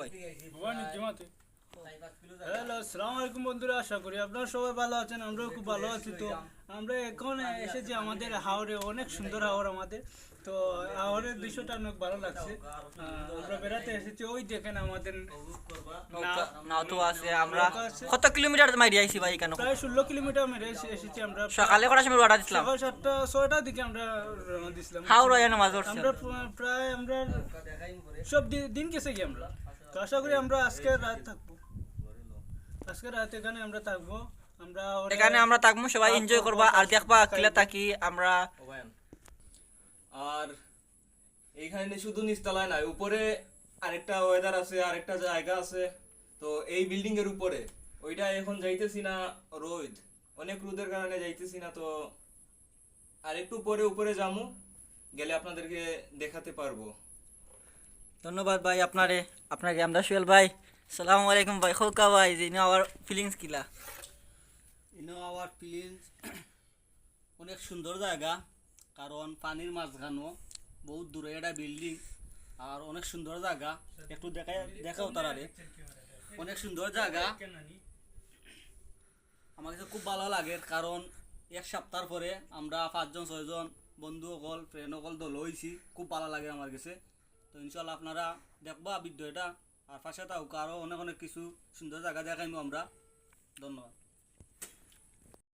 ভাই হ্যালো, আসসালামু আলাইকুম বন্ধুরা, আশা করি আপনারা সবাই ভালো আছেন। আমরাও খুব ভালো আছি। তো আমরা এখন এসেছি আমাদের হাওরে, অনেক সুন্দর হাওর আমাদের। তো হাওরের দৃশ্যটা অনেক ভালো লাগছে। আমরা বেড়াতে এসেছি, ওই দেখেন আমাদের নাও তো আছে। আমরা নৌকা আছে। কত কিলোমিটার মাইরি আইছি ভাই কেন? প্রায় 16 কিলোমিটার মেরে এসেছি আমরা। সকালে কটার সময় রওনা দিছিলাম? সকাল 7টা-6টার দিকে আমরা রওনা দিছিলাম। হাওড়া এনে মাছ ধরছি। আমরা প্রায় আমরা সব দিন গেছে কি আমরা। তো আশা করি আমরা আজকে রাত থাকবো, আজকে রাত এখানে আমরা থাকবো। আমরা এখানে আমরা থাকবো, সবাই এনজয় করবা আর দেখবা কিলা থাকি আমরা। আর এইখানে শুধু নিচতলায় নাই, উপরে আরেকটা ওয়েদার আছে, আরেকটা জায়গা আছে। তো এই বিল্ডিং এর উপরে ওইটা এখন যাইতেছি না, রোদ অনেক, রোদের কারণে যাইতেছি না। তো আরেকটু পরে উপরে যামু, গেলে আপনাদেরকে দেখাতে পারবো। ধন্যবাদ ভাই আপনাকে আমরা সুয়েল ভাই। সালামু আলাইকুম ভাই। খোকা ভাই, যে আওয়ার ফিলিংস কিলা? আওয়ার ফিলিংস অনেক সুন্দর জায়গা, কারণ পানির মাঝখানো বহুত দূরে একটা বিল্ডিং আর অনেক সুন্দর জায়গা। একটু দেখাও তারারে, অনেক সুন্দর জায়গা। আমার কাছে খুব ভালো লাগে, কারণ এক সপ্তাহ পরে আমরা 5জন-6জন বন্ধু সকল ফ্রেন্ড সকল দল হয়েছি। খুব ভালো লাগে আমার কাছে। তো ইনশাল্লাহ আপনারা দেখবা ভিডিওটা, আর পাশে থাকুক, আরও অনেক অনেক কিছু সুন্দর জায়গা দেখাইবো আমরা। ধন্যবাদ।